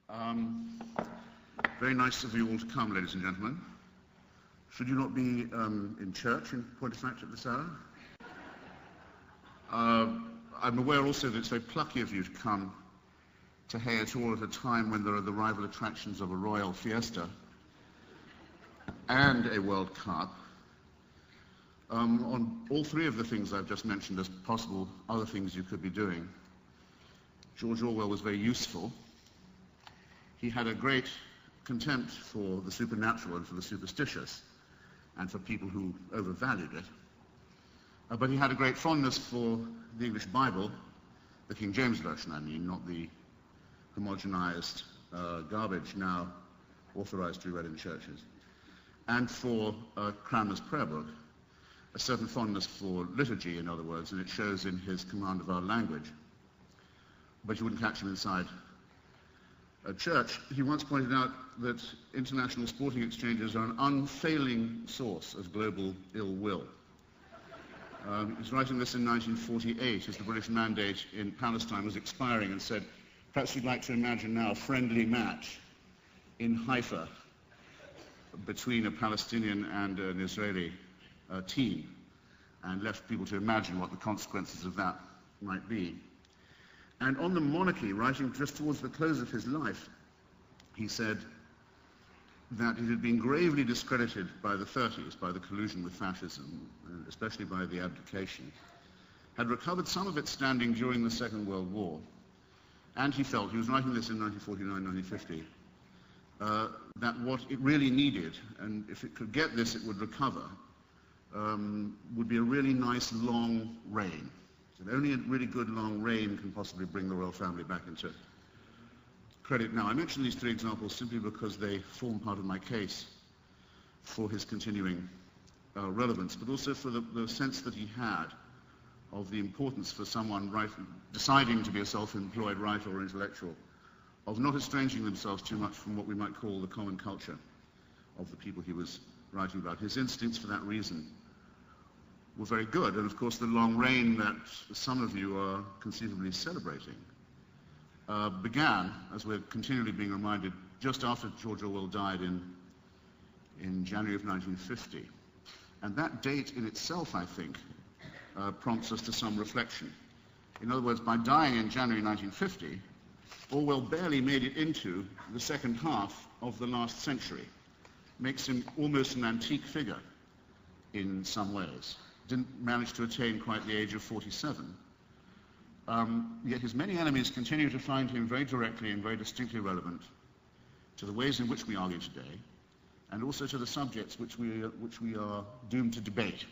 Um, Very nice of you all to come, ladies and gentlemen. Should you not be in church, in point of fact, at this hour? I'm aware also that it's very plucky of you to come to Hay at all at a time when there are the rival attractions of a royal fiesta and a World Cup. On all three of the things I've just mentioned as possible other things you could be doing, George Orwell was very useful. He had a great contempt for the supernatural and for the superstitious and for people who overvalued it. But he had a great fondness for the English Bible, the King James Version, I mean, not the homogenized garbage now authorized to be read in churches, and for Cranmer's prayer book, a certain fondness for liturgy, in other words, and it shows in his command of our language. But you wouldn't catch him inside a church. He once pointed out that international sporting exchanges are an unfailing source of global ill will. He was writing this in 1948 as the British mandate in Palestine was expiring and said, perhaps you'd like to imagine now a friendly match in Haifa between a Palestinian and an Israeli team, and left people to imagine what the consequences of that might be. And on the monarchy, writing just towards the close of his life, he said that it had been gravely discredited by the 30s, by the collusion with fascism, and especially by the abdication, had recovered some of its standing during the Second World War, and he felt, he was writing this in 1949-1950, that what it really needed, and if it could get this it would recover, would be a really nice long reign. And only a really good long reign can possibly bring the royal family back into credit. Now, I mention these three examples simply because they form part of my case for his continuing relevance, but also for the sense that he had of the importance for someone deciding to be a self-employed writer or intellectual, of not estranging themselves too much from what we might call the common culture of the people he was writing about. His instincts for that reason were very good, and of course the long reign that some of you are conceivably celebrating began, as we're continually being reminded, just after George Orwell died in January of 1950. And that date in itself, I think, prompts us to some reflection. In other words, by dying in January 1950, Orwell barely made it into the second half of the last century. Makes him almost an antique figure in some ways. Didn't manage to attain quite the age of 47. Yet his many enemies continue to find him very directly and very distinctly relevant to the ways in which we argue today, and also to the subjects which we are doomed to debate.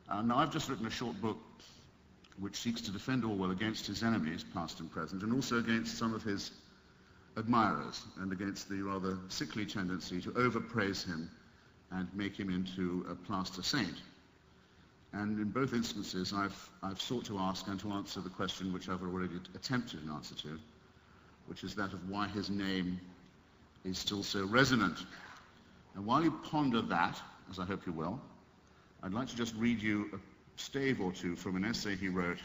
Now, I've just written a short book which seeks to defend Orwell against his enemies, past and present, and also against some of his admirers, and against the rather sickly tendency to overpraise him and make him into a plaster saint. And in both instances, I've sought to ask and to answer the question which I've already attempted an answer to, which is that of why his name is still so resonant. And while you ponder that, as I hope you will, I'd like to just read you a stave or two from an essay he wrote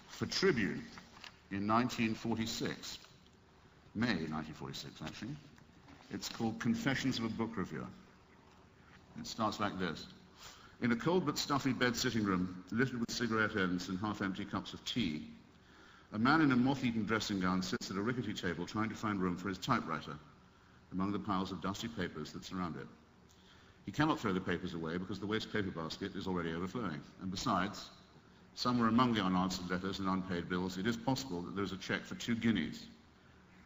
for Tribune in 1946, May 1946 actually. It's called Confessions of a Book Reviewer. It starts like this. In a cold but stuffy bed sitting room, littered with cigarette ends and half-empty cups of tea, a man in a moth-eaten dressing gown sits at a rickety table trying to find room for his typewriter among the piles of dusty papers that surround it. He cannot throw the papers away because the waste paper basket is already overflowing. And besides, somewhere among the unanswered letters and unpaid bills, it is possible that there is a cheque for 2 guineas,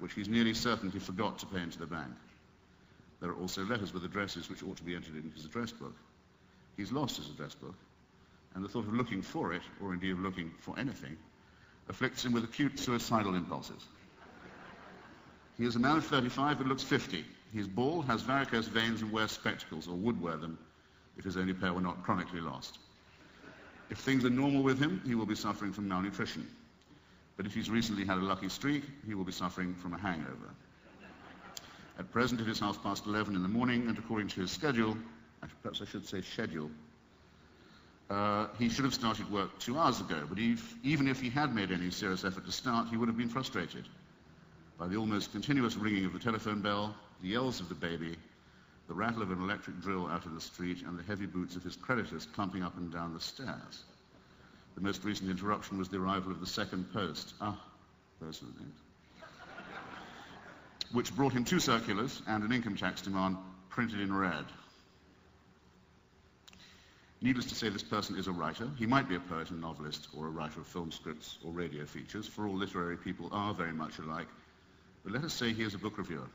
which he's nearly certain he forgot to pay into the bank. There are also letters with addresses which ought to be entered in his address book. He's lost his address book, and the thought of looking for it, or indeed of looking for anything, afflicts him with acute suicidal impulses. He is a man of 35 but looks 50. He is bald, has varicose veins, and wears spectacles, or would wear them if his only pair were not chronically lost. If things are normal with him, he will be suffering from malnutrition. But if he's recently had a lucky streak, he will be suffering from a hangover. At present it is 11:30 in the morning, and according to his schedule, perhaps I should say schedule, he should have started work 2 hours ago, but even if he had made any serious effort to start, he would have been frustrated. by the almost continuous ringing of the telephone bell, the yells of the baby, the rattle of an electric drill out in the street, and the heavy boots of his creditors clumping up and down the stairs. The most recent interruption was the arrival of the second post. Those are the things. Which brought him 2 circulars and an income tax demand printed in red. Needless to say, this person is a writer. He might be a poet and novelist, or a writer of film scripts or radio features, for all literary people are very much alike. But let us say he is a book reviewer.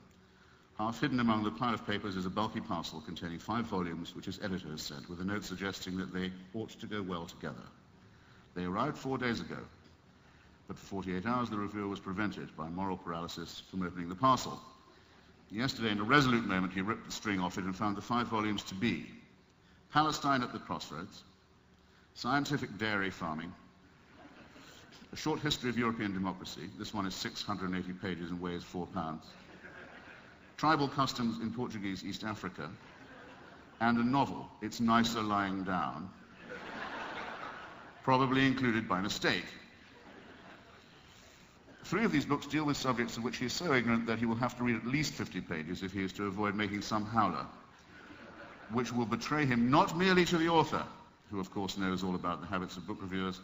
Half hidden among the pile of papers is a bulky parcel containing 5 volumes, which his editor has sent, with a note suggesting that they ought to go well together. They arrived 4 days ago, but for 48 hours the reviewer was prevented by moral paralysis from opening the parcel. Yesterday, in a resolute moment, he ripped the string off it and found the 5 volumes to be Palestine at the Crossroads, Scientific Dairy Farming, A Short History of European Democracy. This one is 680 pages and weighs 4 pounds. Tribal Customs in Portuguese East Africa, and a novel, It's Nicer Lying Down, probably included by mistake. 3 of these books deal with subjects of which he is so ignorant that he will have to read at least 50 pages if he is to avoid making some howler, which will betray him not merely to the author, who of course knows all about the habits of book reviewers,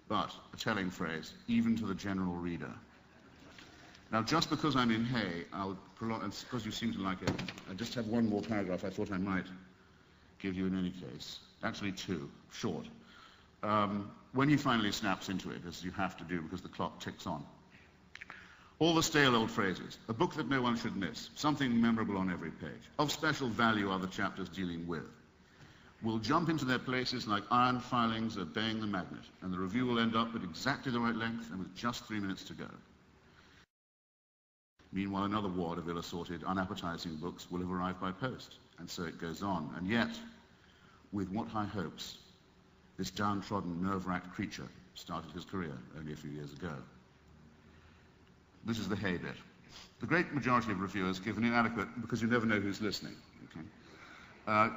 but, a telling phrase, even to the general reader. Now, just because I'm in Hay, I'll prolong, and because you seem to like it, I just have one more paragraph I thought I might give you in any case. Actually 2, short. When he finally snaps into it, as you have to do because the clock ticks on. All the stale old phrases, a book that no one should miss, something memorable on every page. Of special value are the chapters dealing with. Will jump into their places like iron filings obeying the magnet, and the review will end up at exactly the right length and with just 3 minutes to go. Meanwhile, another wad of ill-assorted, unappetizing books will have arrived by post, and so it goes on. And yet, with what high hopes this downtrodden, nerve-racked creature started his career only a few years ago. This is the Hay bit. The great majority of reviewers give an inadequate, because you never know who's listening, okay?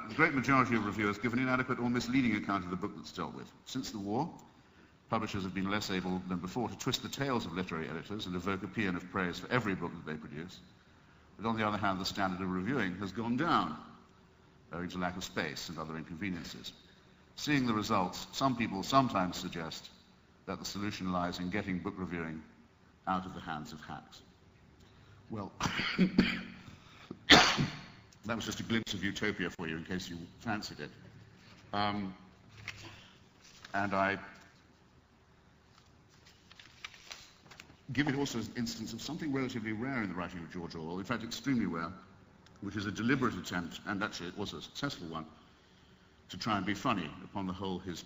The great majority of reviewers give an inadequate or misleading account of the book that's dealt with. Since the war, publishers have been less able than before to twist the tails of literary editors and evoke a paean of praise for every book that they produce. But on the other hand, the standard of reviewing has gone down, owing to lack of space and other inconveniences. Seeing the results, some people sometimes suggest that the solution lies in getting book reviewing out of the hands of hacks. Well, that was just a glimpse of utopia for you in case you fancied it. And I give it also as an instance of something relatively rare in the writing of George Orwell, in fact extremely rare, which is a deliberate attempt, and actually it was a successful one, to try and be funny. Upon the whole, his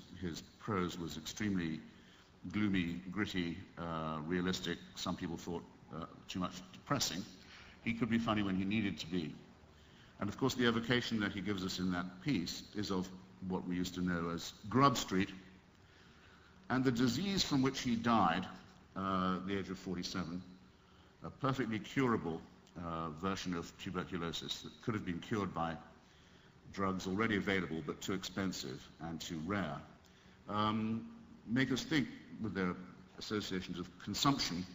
prose was extremely gloomy, gritty, realistic. Some people thought too much depressing. He could be funny when he needed to be. And of course the evocation that he gives us in that piece is of what we used to know as Grub Street, and the disease from which he died at the age of 47, a perfectly curable version of tuberculosis that could have been cured by drugs already available but too expensive and too rare, make us think, with their associations of consumption,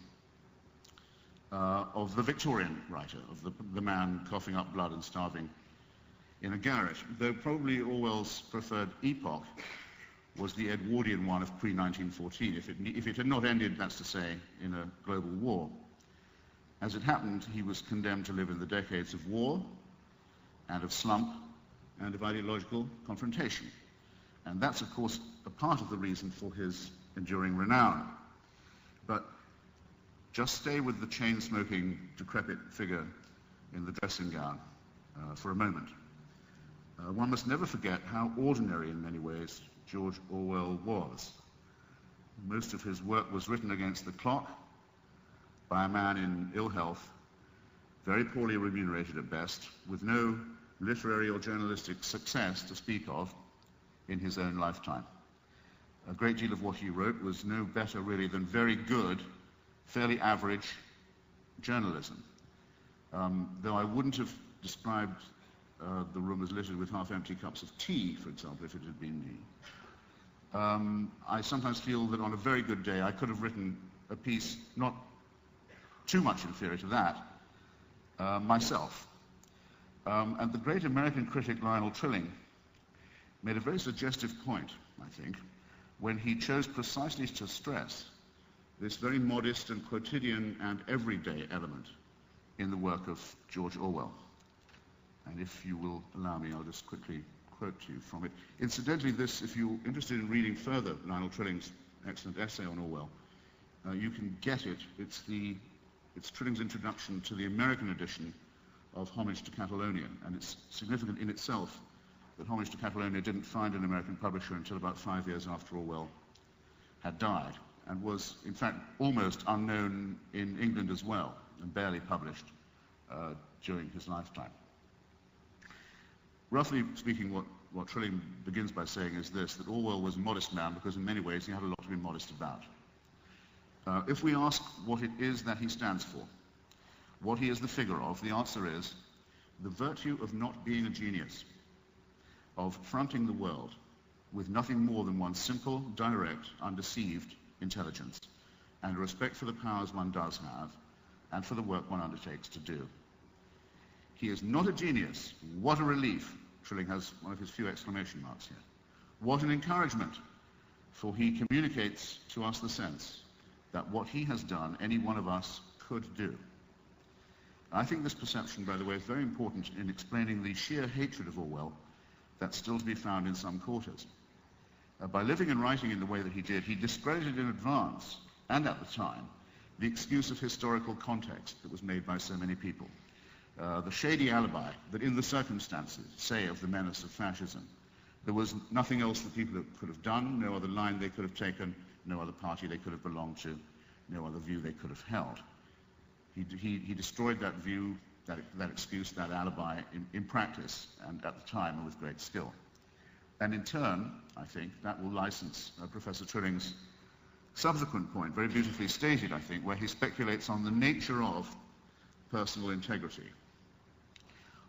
of the Victorian writer, of the man coughing up blood and starving in a garret, though probably Orwell's preferred epoch was the Edwardian one of pre-1914, if it had not ended, that's to say, in a global war. As it happened, he was condemned to live in the decades of war and of slump and of ideological confrontation. And that's, of course, a part of the reason for his enduring renown. But just stay with the chain-smoking, decrepit figure in the dressing gown for a moment. One must never forget how ordinary in many ways George Orwell was. Most of his work was written against the clock by a man in ill health, very poorly remunerated at best, with no literary or journalistic success to speak of in his own lifetime. A great deal of what he wrote was no better really than very good, fairly average journalism. Though I wouldn't have described the room as littered with half-empty cups of tea, for example, if it had been me. I sometimes feel that on a very good day I could have written a piece not too much inferior to that, myself. And the great American critic Lionel Trilling made a very suggestive point, I think, when he chose precisely to stress this very modest and quotidian and everyday element in the work of George Orwell. And if you will allow me, I'll just quickly quote to you from it. Incidentally, this, if you're interested in reading further Lionel Trilling's excellent essay on Orwell, you can get it. It's Trilling's introduction to the American edition of Homage to Catalonia, and it's significant in itself that Homage to Catalonia didn't find an American publisher until about 5 years after Orwell had died, and was, in fact, almost unknown in England as well, and barely published during his lifetime. Roughly speaking, what Trilling begins by saying is this, that Orwell was a modest man because in many ways he had a lot to be modest about. If we ask what it is that he stands for, what he is the figure of, the answer is the virtue of not being a genius, of fronting the world with nothing more than one's simple, direct, undeceived intelligence, and a respect for the powers one does have, and for the work one undertakes to do. He is not a genius. What a relief. Trilling has one of his few exclamation marks here. What an encouragement, for he communicates to us the sense that what he has done, any one of us could do. I think this perception, by the way, is very important in explaining the sheer hatred of Orwell that's still to be found in some quarters. By living and writing in the way that he did, he discredited in advance, and at the time, the excuse of historical context that was made by so many people. The shady alibi that in the circumstances, say, of the menace of fascism, there was nothing else that people could have done, no other line they could have taken, no other party they could have belonged to, no other view they could have held. He destroyed that view, that excuse, that alibi in practice, and at the time with great skill. And in turn, I think, that will license Professor Trilling's subsequent point, very beautifully stated, I think, where he speculates on the nature of personal integrity.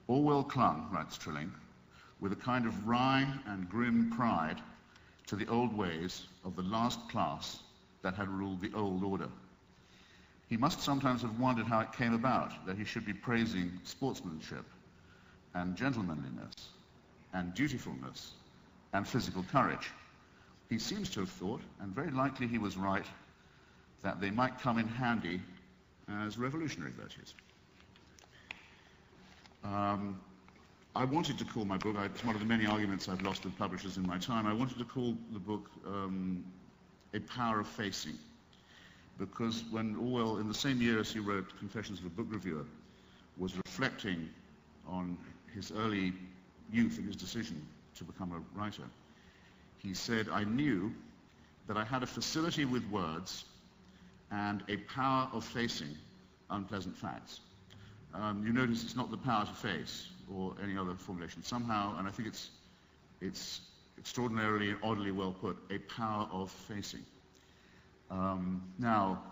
Orwell clung, writes Trilling, with a kind of wry and grim pride to the old ways of the last class that had ruled the old order. He must sometimes have wondered how it came about that he should be praising sportsmanship and gentlemanliness and dutifulness and physical courage. He seems to have thought, and very likely he was right, that they might come in handy as revolutionary virtues. I wanted to call my book, it's one of the many arguments I've lost with publishers in my time, I wanted to call the book A Power of Facing, because when Orwell, in the same year as he wrote Confessions of a Book Reviewer, was reflecting on his early youth and his decision to become a writer, he said, I knew that I had a facility with words and a power of facing unpleasant facts. You notice it's not the power to face or any other formulation. Somehow, and I think it's extraordinarily and oddly well put, a power of facing. Now,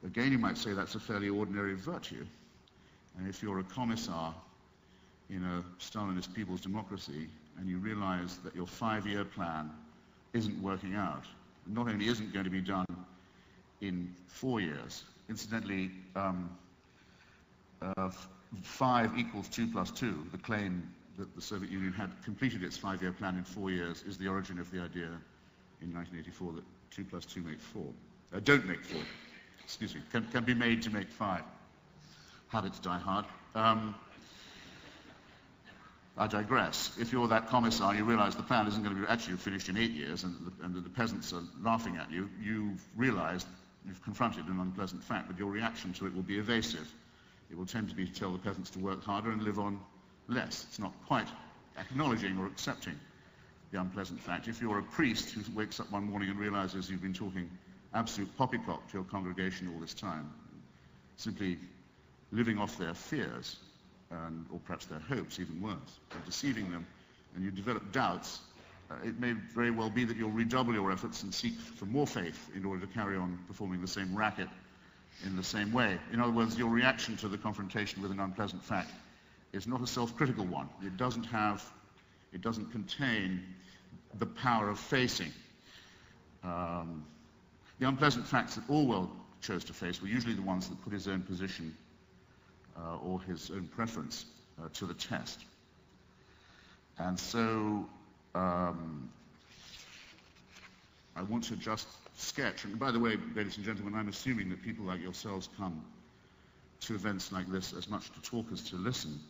again, you might say that's a fairly ordinary virtue. And if you're a commissar in a Stalinist people's democracy and you realize that your 5-year plan isn't working out, not only isn't going to be done in 4 years, incidentally, 5 equals 2 plus 2, the claim that the Soviet Union had completed its 5-year plan in 4 years, is the origin of the idea in 1984 that 2 plus 2 make 4. Don't make 4, excuse me, can be made to make 5. Habits die hard. I digress. If you're that commissar, you realize the plan isn't going to be actually finished in 8 years and the peasants are laughing at you, you've realized you've confronted an unpleasant fact, but your reaction to it will be evasive. It will tend to be to tell the peasants to work harder and live on less. It's not quite acknowledging or accepting the unpleasant fact. If you're a priest who wakes up one morning and realizes you've been talking absolute poppycock to your congregation all this time, simply living off their fears, or perhaps their hopes, even worse, and deceiving them, and you develop doubts, it may very well be that you'll redouble your efforts and seek for more faith in order to carry on performing the same racket in the same way. In other words, your reaction to the confrontation with an unpleasant fact is not a self-critical one. It doesn't contain the power of facing. The unpleasant facts that Orwell chose to face were usually the ones that put his own position or his own preference to the test. And so I want to just sketch, and by the way, ladies and gentlemen, I'm assuming that people like yourselves come to events like this as much to talk as to listen.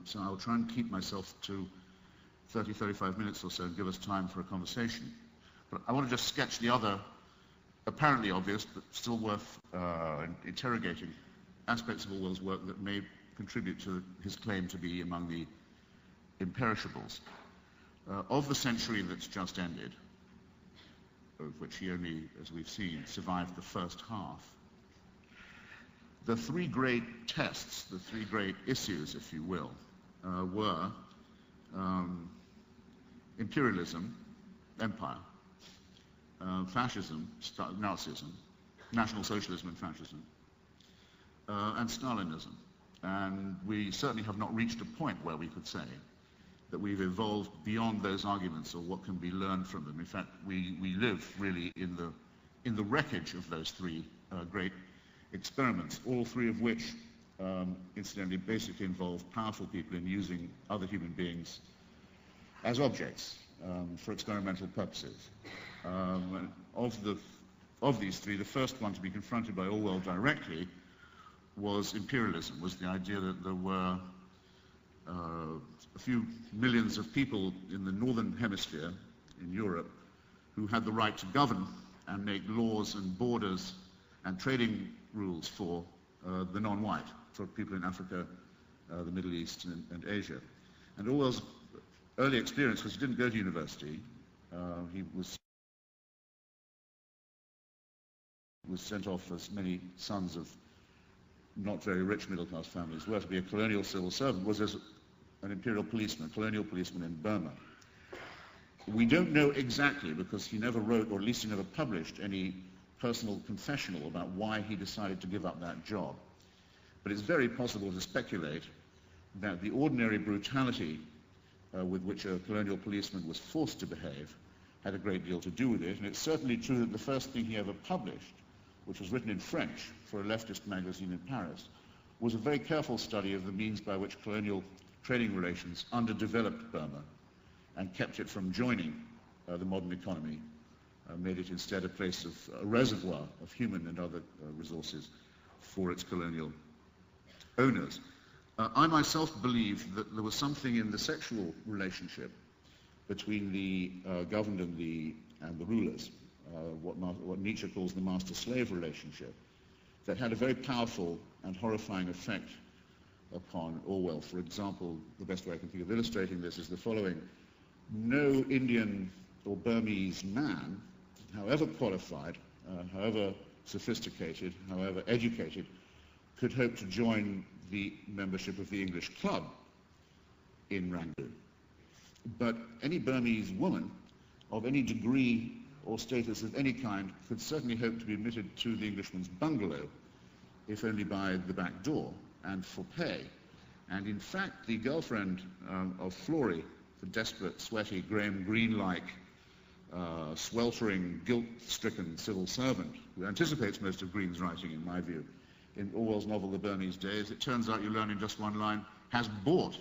So I'll try and keep myself to 30, 35 minutes or so and give us time for a conversation. But I want to just sketch the other, apparently obvious, but still worth interrogating aspects of Orwell's work that may contribute to his claim to be among the imperishables. Of the century that's just ended, of which he only, as we've seen, survived the first half, the three great tests, the three great issues, if you will, were imperialism, empire, fascism, Nazism, National Socialism and fascism, and Stalinism. And we certainly have not reached a point where we could say that we've evolved beyond those arguments or what can be learned from them. In fact, we live really in the wreckage of those three great experiments, all three of which, incidentally, basically involve powerful people in using other human beings as objects for experimental purposes. And of these three, the first one to be confronted by Orwell directly was imperialism, was the idea that there were a few millions of people in the northern hemisphere, in Europe, who had the right to govern and make laws and borders and trading rules for the non-white, for people in Africa, the Middle East and Asia. And Orwell's early experience, because he didn't go to university, he was sent off, as many sons of not very rich middle-class families were, to be a colonial civil servant, was as an imperial policeman, a colonial policeman in Burma. We don't know exactly, because he never wrote, or at least he never published, any personal confessional about why he decided to give up that job. But it's very possible to speculate that the ordinary brutality with which a colonial policeman was forced to behave had a great deal to do with it. And it's certainly true that the first thing he ever published, which was written in French for a leftist magazine in Paris, was a very careful study of the means by which colonial trading relations underdeveloped Burma and kept it from joining the modern economy, made it instead a place of a reservoir of human and other resources for its colonial owners. I myself believe that there was something in the sexual relationship between the governed and the rulers, what Nietzsche calls the master-slave relationship, that had a very powerful and horrifying effect upon Orwell. For example, the best way I can think of illustrating this is the following. No Indian or Burmese man, however qualified, however sophisticated, however educated, could hope to join the membership of the English club in Rangoon. But any Burmese woman of any degree or status of any kind could certainly hope to be admitted to the Englishman's bungalow, if only by the back door and for pay. And in fact, the girlfriend of Florey, the desperate, sweaty, Graham Greene-like, sweltering, guilt-stricken civil servant, who anticipates most of Greene's writing, in my view, in Orwell's novel The Burmese Days, it turns out, you learn in just one line, has bought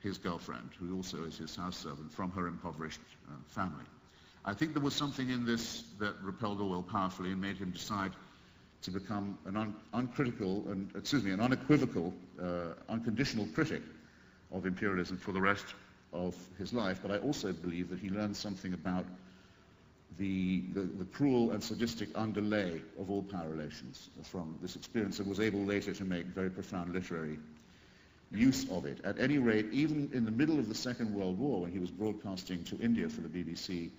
his girlfriend, who also is his house servant, from her impoverished family. I think there was something in this that repelled Orwell powerfully and made him decide to become an unequivocal, unconditional critic of imperialism for the rest of his life. But I also believe that he learned something about the cruel and sadistic underlay of all power relations from this experience, and was able later to make very profound literary use of it. At any rate, even in the middle of the Second World War, when he was broadcasting to India for the BBC,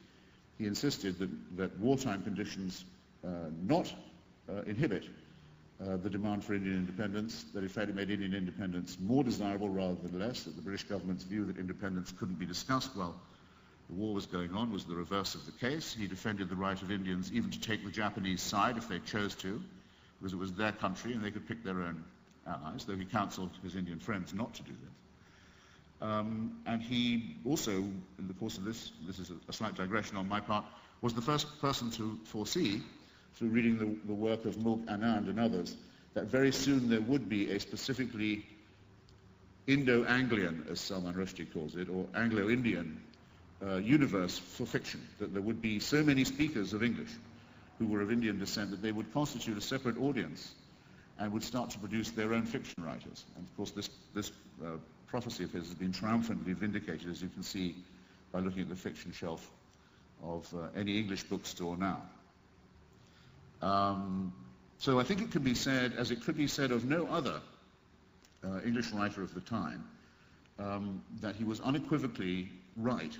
he insisted that wartime conditions not inhibit the demand for Indian independence, that in fact it made Indian independence more desirable rather than less, that the British government's view that independence couldn't be discussed while the war was going on was the reverse of the case. He defended the right of Indians even to take the Japanese side if they chose to, because it was their country and they could pick their own allies, though he counseled his Indian friends not to do this. And he also, in the course of this is a slight digression on my part, was the first person to foresee through reading the work of Mulk Anand and others, that very soon there would be a specifically Indo-Anglian, as Salman Rushdie calls it, or Anglo-Indian universe for fiction, that there would be so many speakers of English who were of Indian descent that they would constitute a separate audience and would start to produce their own fiction writers. And of course this prophecy of his has been triumphantly vindicated, as you can see by looking at the fiction shelf of any English bookstore now. So I think it can be said, as it could be said of no other English writer of the time, that he was unequivocally right,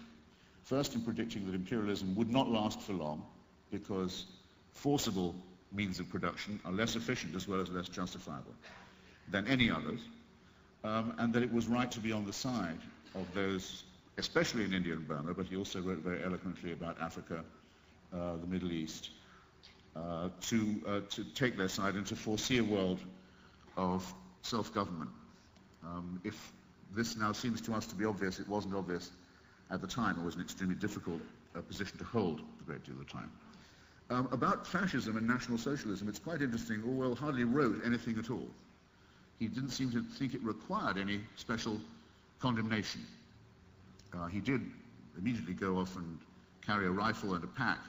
first in predicting that imperialism would not last for long, because forcible means of production are less efficient as well as less justifiable than any others, and that it was right to be on the side of those, especially in India and Burma, but he also wrote very eloquently about Africa, the Middle East, to take their side and to foresee a world of self-government. If this now seems to us to be obvious, it wasn't obvious at the time. It was an extremely difficult position to hold a great deal of the time. About fascism and National Socialism, it's quite interesting. Orwell hardly wrote anything at all. He didn't seem to think it required any special condemnation. He did immediately go off and carry a rifle and a pack,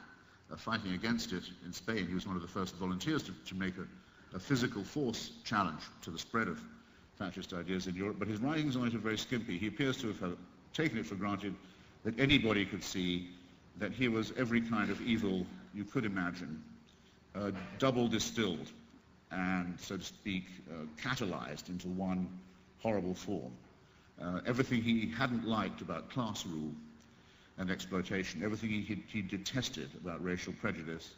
fighting against it in Spain. He was one of the first volunteers to make a physical force challenge to the spread of fascist ideas in Europe, but his writings on it are very skimpy. He appears to have taken it for granted that anybody could see that here was every kind of evil you could imagine, double distilled and, so to speak, catalyzed into one horrible form. Everything he hadn't liked about class rule and exploitation, everything he detested about racial prejudice,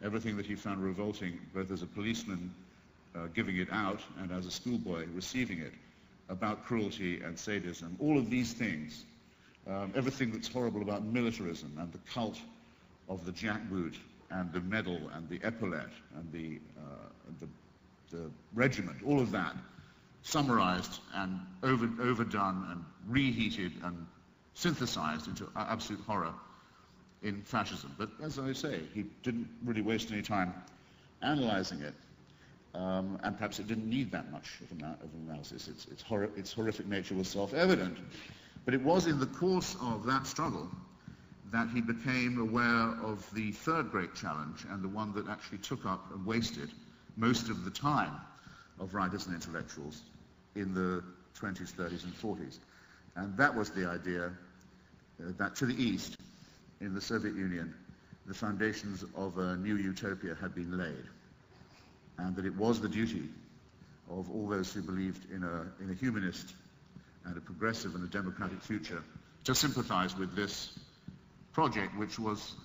everything that he found revolting, both as a policeman giving it out and as a schoolboy receiving it, about cruelty and sadism, all of these things, everything that's horrible about militarism and the cult of the jackboot and the medal and the epaulette and the regiment, all of that summarized and overdone and reheated and synthesized into absolute horror in fascism. But as I say, he didn't really waste any time analyzing it, and perhaps it didn't need that much of analysis. Its horrific nature was self-evident. But it was in the course of that struggle that he became aware of the third great challenge, and the one that actually took up and wasted most of the time of writers and intellectuals in the 20s, 30s, and 40s. And that was the idea that to the east, in the Soviet Union, the foundations of a new utopia had been laid, and that it was the duty of all those who believed in a humanist and a progressive and a democratic future to sympathize with this project, which was,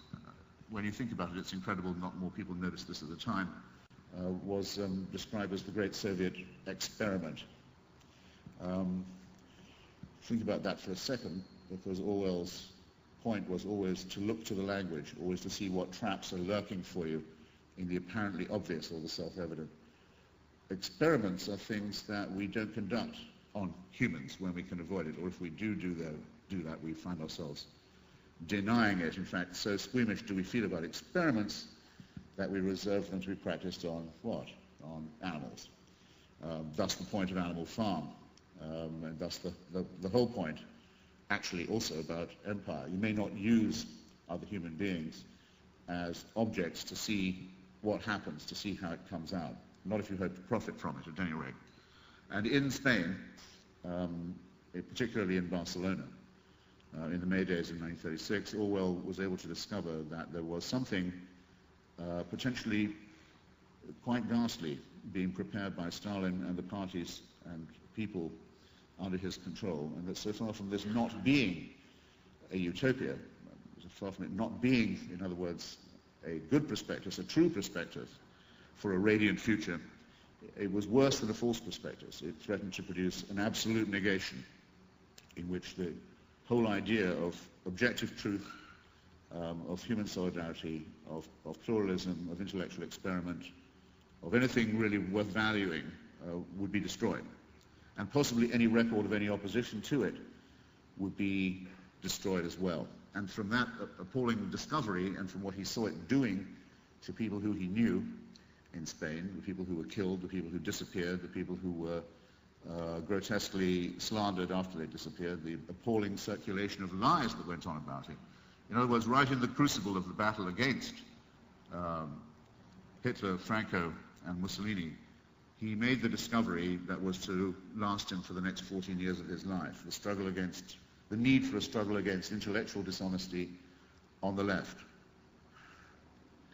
when you think about it, it's incredible not more people noticed this at the time, was described as the great Soviet experiment. Think about that for a second, because Orwell's point was always to look to the language, always to see what traps are lurking for you in the apparently obvious or the self-evident. Experiments are things that we don't conduct on humans when we can avoid it, or if we do that, we find ourselves denying it. In fact, so squeamish do we feel about experiments that we reserve them to be practiced on what? On animals. Thus the point of Animal Farm, and thus the whole point actually also about empire. You may not use other human beings as objects to see what happens, to see how it comes out, not if you hope to profit from it at any rate. And in Spain, particularly in Barcelona, in the May days of 1936, Orwell was able to discover that there was something potentially quite ghastly being prepared by Stalin and the parties and people under his control, and that so far from this not being a utopia, so far from it not being, in other words, a good prospectus, a true prospectus for a radiant future, it was worse than a false prospectus. It threatened to produce an absolute negation in which the whole idea of objective truth, of human solidarity, of pluralism, of intellectual experiment, of anything really worth valuing would be destroyed. And possibly any record of any opposition to it would be destroyed as well. And from that appalling discovery and from what he saw it doing to people who he knew in Spain, the people who were killed, the people who disappeared, the people who were grotesquely slandered after they disappeared, the appalling circulation of lies that went on about him. In other words, right in the crucible of the battle against Hitler, Franco, and Mussolini, he made the discovery that was to last him for the next 14 years of his life, the need for a struggle against intellectual dishonesty on the left.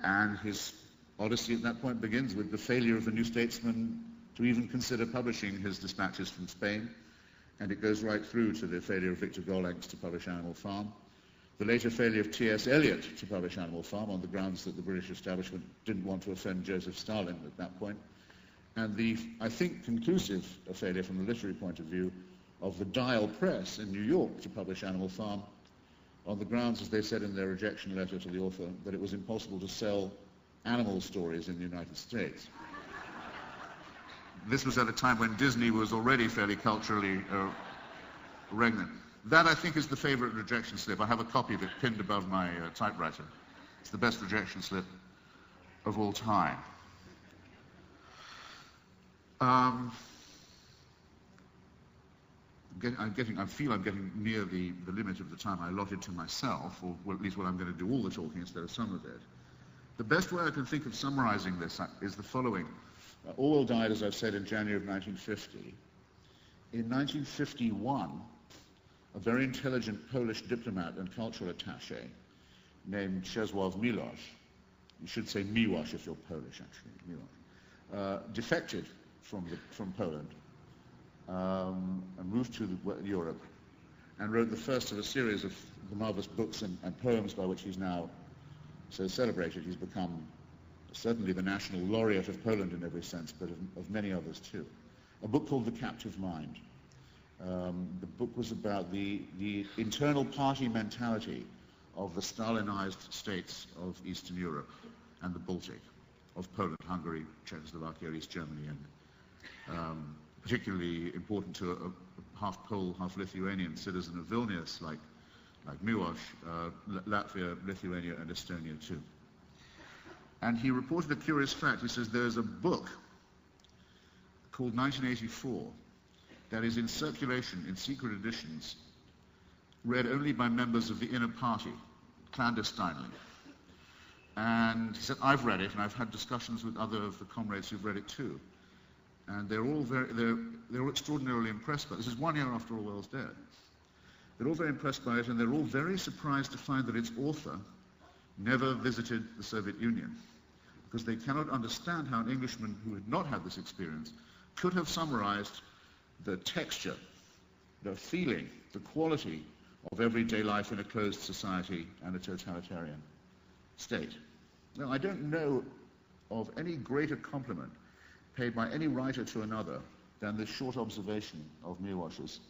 And his odyssey at that point begins with the failure of the New Statesman to even consider publishing his dispatches from Spain, and it goes right through to the failure of Victor Gollancz to publish Animal Farm, the later failure of T.S. Eliot to publish Animal Farm on the grounds that the British establishment didn't want to offend Joseph Stalin at that point, and the, I think, conclusive failure from the literary point of view of the Dial Press in New York to publish Animal Farm on the grounds, as they said in their rejection letter to the author, that it was impossible to sell animal stories in the United States. This was at a time when Disney was already fairly culturally regnant. That, I think, is the favorite rejection slip. I have a copy of it pinned above my typewriter. It's the best rejection slip of all time. I feel I'm getting near the limit of the time I allotted to myself, or at least what I'm going to do all the talking instead of some of it. The best way I can think of summarizing this is the following. Orwell died, as I've said, in January of 1950. In 1951, a very intelligent Polish diplomat and cultural attaché named Czesław Miłosz, you should say Miłosz if you're Polish, actually, Miłosz, defected from Poland and moved to Europe and wrote the first of a series of the marvelous books and poems by which he's now so celebrated. He's become certainly the national laureate of Poland in every sense, but of many others too. A book called The Captive Mind. The book was about the internal party mentality of the Stalinized states of Eastern Europe and the Baltic, of Poland, Hungary, Czechoslovakia, East Germany, and particularly important to a half Pole, half Lithuanian citizen of Vilnius like Miłosz, Latvia, Lithuania, and Estonia too. And he reported a curious fact. He says there's a book called 1984 that is in circulation in secret editions, read only by members of the inner party, clandestinely. And he said, I've read it, and I've had discussions with other of the comrades who've read it too. And they're all extraordinarily impressed by it. This is 1 year after Orwell's death. They're all very impressed by it, and they're all very surprised to find that its author never visited the Soviet Union, because they cannot understand how an Englishman who had not had this experience could have summarized the texture, the feeling, the quality of everyday life in a closed society and a totalitarian state. Now, I don't know of any greater compliment paid by any writer to another than this short observation of Miłosz's,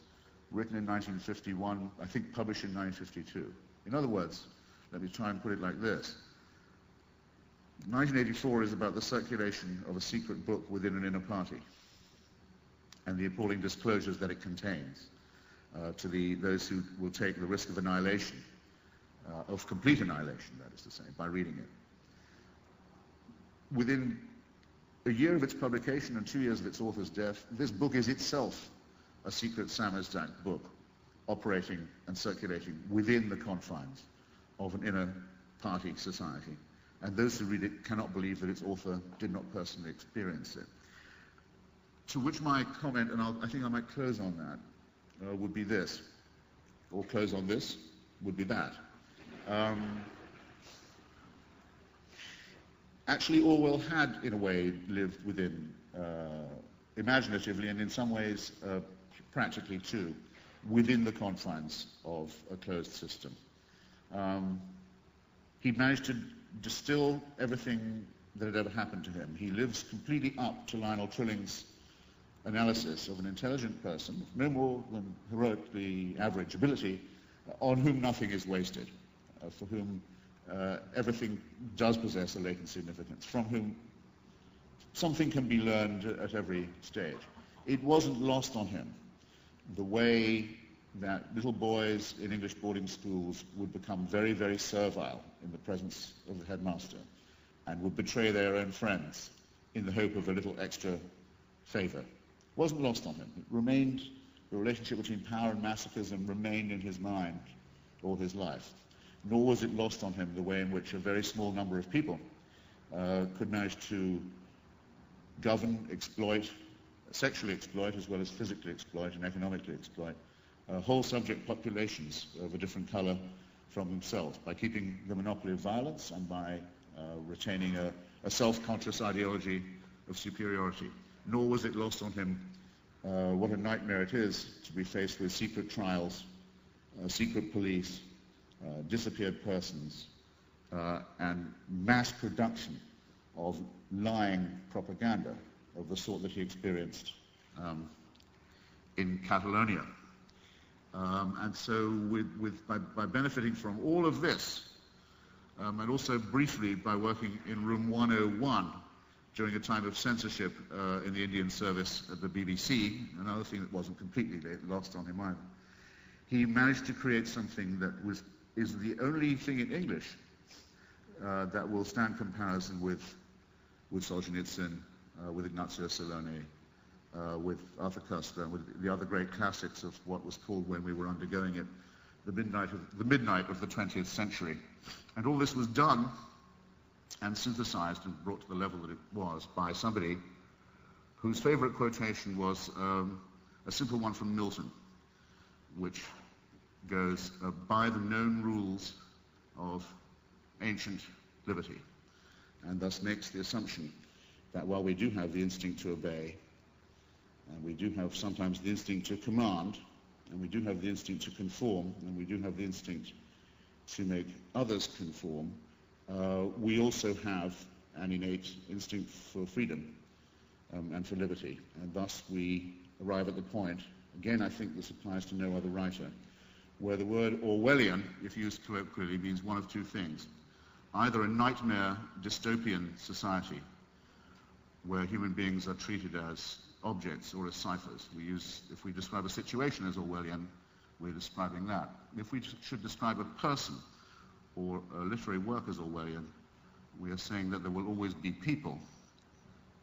written in 1951, I think published in 1952. In other words, let me try and put it like this. 1984 is about the circulation of a secret book within an inner party and the appalling disclosures that it contains to those who will take the risk of annihilation, of complete annihilation, that is to say, by reading it. Within a year of its publication and 2 years of its author's death, this book is itself a secret samizdat book operating and circulating within the confines of an inner party society. And those who read it cannot believe that its author did not personally experience it. To which my comment, and I think I might close on that, would be this, or close on this, would be that. Actually, Orwell had, in a way, lived within, imaginatively and in some ways practically too, within the confines of a closed system. He managed to distill everything that had ever happened to him. He lives completely up to Lionel Trilling's analysis of an intelligent person, no more than heroically average ability, on whom nothing is wasted, for whom everything does possess a latent significance, from whom something can be learned at every stage. It wasn't lost on him the way that little boys in English boarding schools would become very, very servile in the presence of the headmaster, and would betray their own friends in the hope of a little extra favor. It wasn't lost on him. It remained, the relationship between power and masochism remained in his mind all his life. Nor was it lost on him the way in which a very small number of people could manage to govern, exploit, sexually exploit, as well as physically exploit and economically exploit whole subject populations of a different color from themselves by keeping the monopoly of violence and by retaining a self-conscious ideology of superiority. Nor was it lost on him what a nightmare it is to be faced with secret trials, secret police, disappeared persons, and mass production of lying propaganda of the sort that he experienced in Catalonia. And so by benefiting from all of this, and also briefly by working in room 101 during a time of censorship in the Indian service at the BBC, another thing that wasn't completely lost on him either, he managed to create something that is the only thing in English that will stand comparison with Solzhenitsyn, with Ignazio Salome, with Arthur Koestler, with the other great classics of what was called, when we were undergoing it, the midnight of the 20th century. And all this was done and synthesized and brought to the level that it was by somebody whose favorite quotation was a simple one from Milton, which goes, by the known rules of ancient liberty, and thus makes the assumption that while we do have the instinct to obey, and we do have sometimes the instinct to command, and we do have the instinct to conform, and we do have the instinct to make others conform, we also have an innate instinct for freedom and for liberty. And thus we arrive at the point, again I think this applies to no other writer, where the word Orwellian, if used colloquially, means one of two things. Either a nightmare dystopian society where human beings are treated as objects or as ciphers. If we describe a situation as Orwellian, we're describing that. If we should describe a person or a literary work as Orwellian, we are saying that there will always be people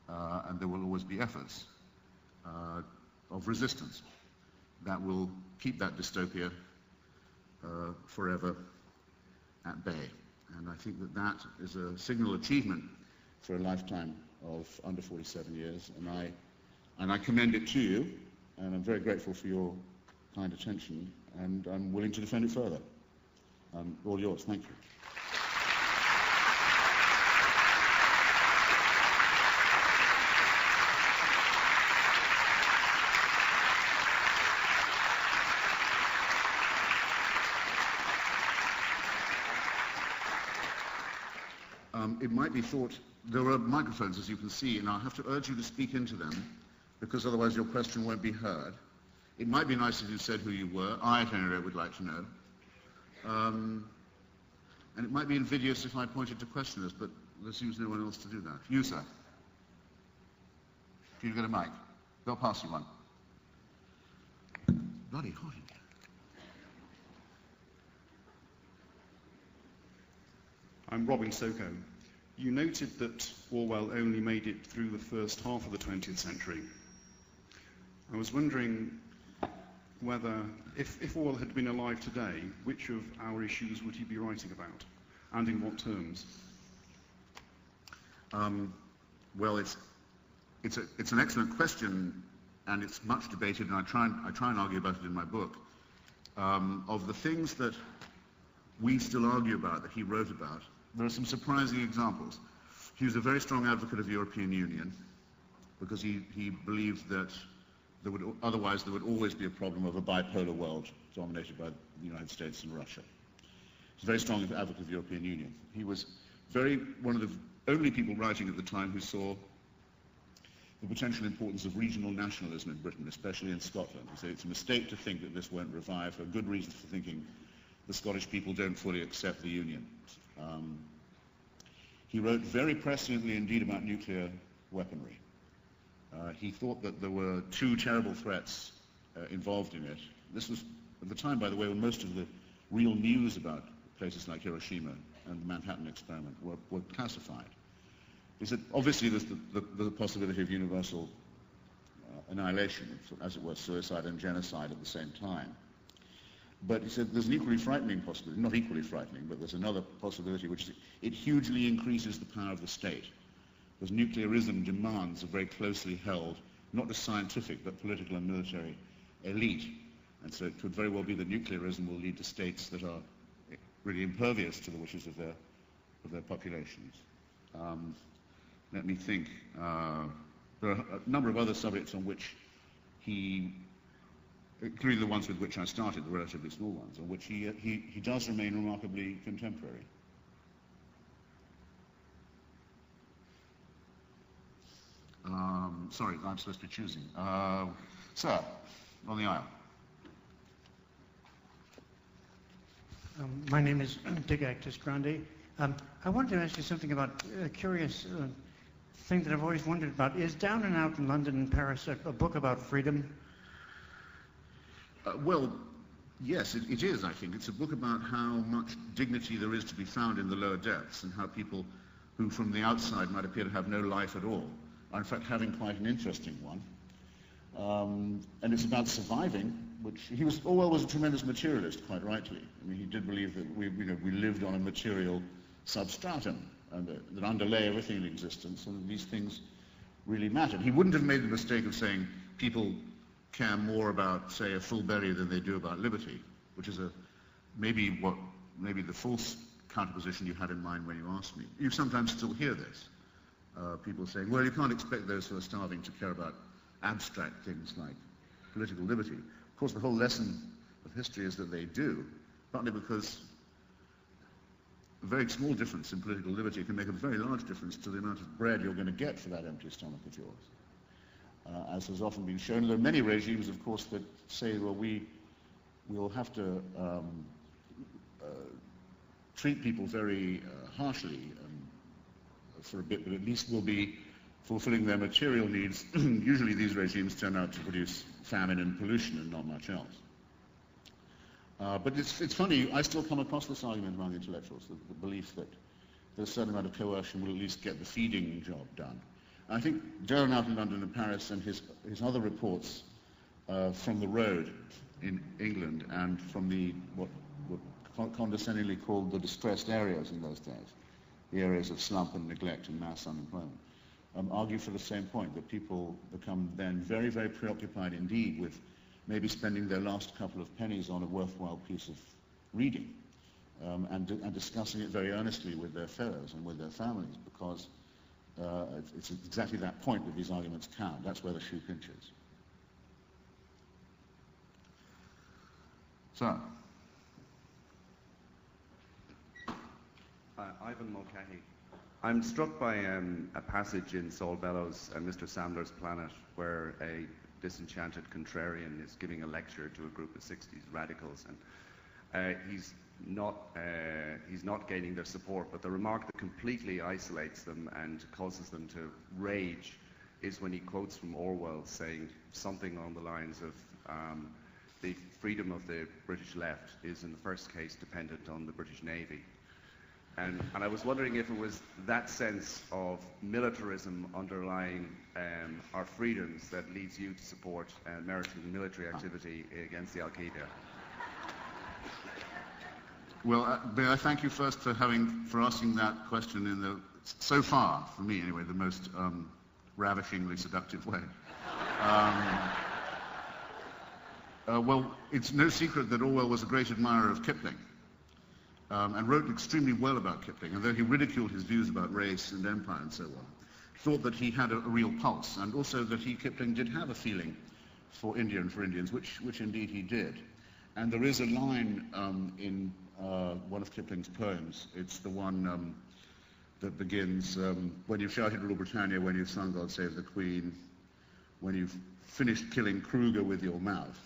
and there will always be efforts of resistance that will keep that dystopia forever at bay. And I think that that is a signal achievement for a lifetime of under 47 years, and I commend it to you, and I'm very grateful for your kind attention, and I'm willing to defend it further. All yours. Thank you. It might be thought, there are microphones, as you can see, and I'll have to urge you to speak into them, because otherwise your question won't be heard. It might be nice if you said who you were. I, at any rate, would like to know. And it might be invidious if I pointed to questioners, but there seems no one else to do that. You, sir. Can you get a mic? They'll pass you one. Bloody hot in here. I'm Robin Soko. You noted that Orwell only made it through the first half of the 20th century. I was wondering whether, if Orwell had been alive today, which of our issues would he be writing about, and in what terms? Well, it's an excellent question, and it's much debated, and I try and argue about it in my book. Of the things that we still argue about, that he wrote about, there are some surprising examples. He was a very strong advocate of the European Union, because he believed that otherwise there would always be a problem of a bipolar world dominated by the United States and Russia. He's a very strong advocate of the European Union. He was one of the only people writing at the time who saw the potential importance of regional nationalism in Britain, especially in Scotland. He said it's a mistake to think that this won't revive, for good reasons for thinking the Scottish people don't fully accept the Union. He wrote very presciently indeed about nuclear weaponry. He thought that there were two terrible threats involved in it. This was at the time, by the way, when most of the real news about places like Hiroshima and the Manhattan experiment were classified. He said, obviously there's the possibility of universal annihilation, as it were, suicide and genocide at the same time. But he said there's an equally frightening possibility, not equally frightening, but there's another possibility, which is it hugely increases the power of the state. Because nuclearism demands a very closely held, not just scientific, but political and military elite. And so it could very well be that nuclearism will lead to states that are really impervious to the wishes of their populations. Let me think. There are a number of other subjects on which he, including the ones with which I started, the relatively small ones, on which he does remain remarkably contemporary. Sorry, I'm supposed to be choosing. Sir, on the aisle. My name is Dick Actus Grande. I wanted to ask you something about a curious thing that I've always wondered about. Is Down and Out in London and Paris a book about freedom? Well, yes, it is, I think. It's a book about how much dignity there is to be found in the lower depths and how people who from the outside might appear to have no life at all are in fact having quite an interesting one. And it's about surviving, which Orwell was a tremendous materialist, quite rightly. I mean, he did believe that we lived on a material substratum and that underlay everything in existence, and these things really mattered. He wouldn't have made the mistake of saying people care more about, say, a full berry than they do about liberty, which is maybe the false counterposition you had in mind when you asked me. You sometimes still hear this. People saying, well, you can't expect those who are starving to care about abstract things like political liberty. Of course, the whole lesson of history is that they do, partly because a very small difference in political liberty can make a very large difference to the amount of bread you're going to get for that empty stomach of yours. As has often been shown, there are many regimes, of course, that say, well, we'll have to treat people very harshly for a bit, but at least we'll be fulfilling their material needs. Usually these regimes turn out to produce famine and pollution and not much else. But it's funny, I still come across this argument among intellectuals, the belief that there's a certain amount of coercion will at least get the feeding job done. I think Down Out in London and Paris and his other reports from the road in England and from what condescendingly called the distressed areas in those days, the areas of slump and neglect and mass unemployment, argue for the same point, that people become then very, very preoccupied indeed with maybe spending their last couple of pennies on a worthwhile piece of reading and discussing it very earnestly with their fellows and with their families, because it's exactly that point that these arguments count. That's where the shoe pinches. So. Ivan Mulcahy. I'm struck by a passage in Saul Bellows and Mr. Sandler's Planet where a disenchanted contrarian is giving a lecture to a group of 60s radicals, and he's not gaining their support, but the remark that completely isolates them and causes them to rage is when he quotes from Orwell saying something along the lines of the freedom of the British left is in the first case dependent on the British Navy. And I was wondering if it was that sense of militarism underlying our freedoms that leads you to support American military activity against the Al-Qaeda. Well, may I thank you first for asking that question in so far, for me anyway, the most ravishingly seductive way. Well, it's no secret that Orwell was a great admirer of Kipling. And wrote extremely well about Kipling, and though he ridiculed his views about race and empire and so on, thought that he had a real pulse, and also that Kipling did have a feeling for India and for Indians, which indeed he did. And there is a line in one of Kipling's poems. It's the one that begins, when you've shouted Rule Britannia, when you've sung God Save the Queen, when you've finished killing Kruger with your mouth,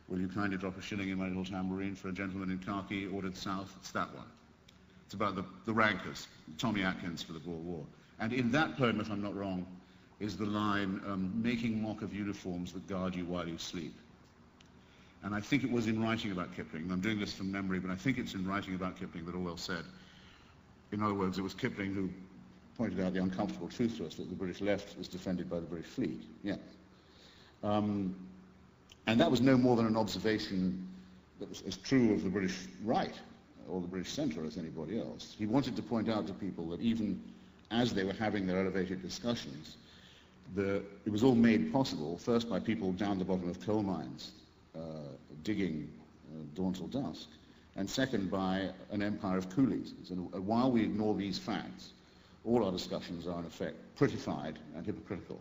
will you kindly drop a shilling in my little tambourine for a gentleman in khaki ordered south? It's that one. It's about the rankers, Tommy Atkins for the Boer War. And in that poem, if I'm not wrong, is the line, making mock of uniforms that guard you while you sleep. And I think it was in writing about Kipling, I'm doing this from memory, but I think it's in writing about Kipling that Orwell said, in other words, it was Kipling who pointed out the uncomfortable truth to us that the British left was defended by the British fleet. Yeah. And that was no more than an observation that was as true of the British right or the British centre as anybody else. He wanted to point out to people that even as they were having their elevated discussions, it was all made possible, first by people down the bottom of coal mines, digging dawn till dusk, and second by an empire of coolies. And while we ignore these facts, all our discussions are in effect prettified and hypocritical.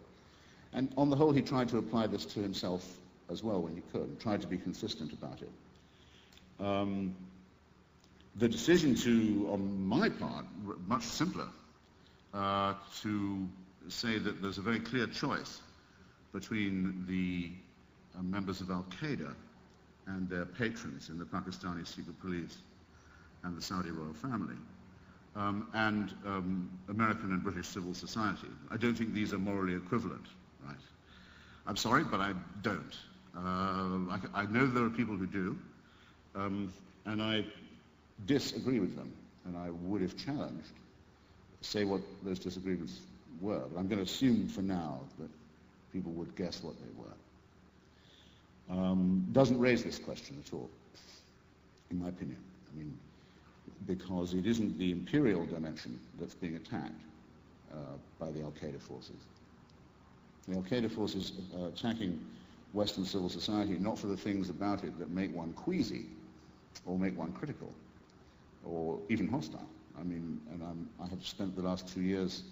And on the whole, he tried to apply this to himself as well when he could, and tried to be consistent about it. The decision to, on my part, much simpler, to say that there's a very clear choice between the members of Al-Qaeda and their patrons in the Pakistani secret police and the Saudi royal family, and American and British civil society. I don't think these are morally equivalent, right? I'm sorry, but I don't. I know there are people who do, and I disagree with them, and I would, if challenged, say what those disagreements were. But I'm going to assume for now that people would guess what they were. Doesn't raise this question at all, in my opinion. I mean, because it isn't the imperial dimension that's being attacked by the Al-Qaeda forces. The Al-Qaeda forces are attacking Western civil society not for the things about it that make one queasy or make one critical or even hostile. I mean, and I have spent the last 2 years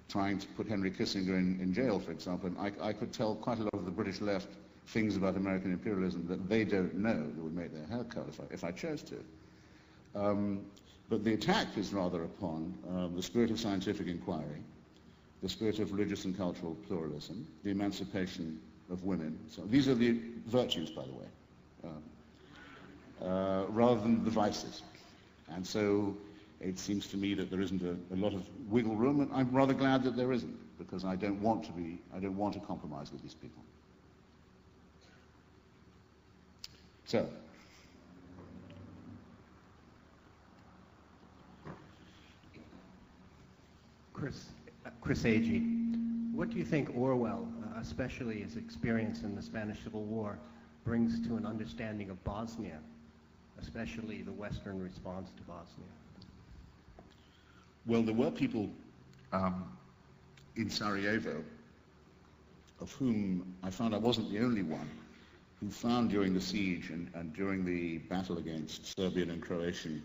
trying to put Henry Kissinger in jail, for example, and I could tell quite a lot of the British left things about American imperialism that they don't know that would make their hair curl if I chose to. But the attack is rather upon the spirit of scientific inquiry, the spirit of religious and cultural pluralism, the emancipation of women. So these are the virtues, by the way, rather than the vices. And so it seems to me that there isn't a lot of wiggle room, and I'm rather glad that there isn't, because I don't want to compromise with these people. So, Chris Agee, what do you think Orwell, especially his experience in the Spanish Civil War, brings to an understanding of Bosnia, especially the Western response to Bosnia? Well, there were people in Sarajevo of whom I found I wasn't the only one who found during the siege and during the battle against Serbian and Croatian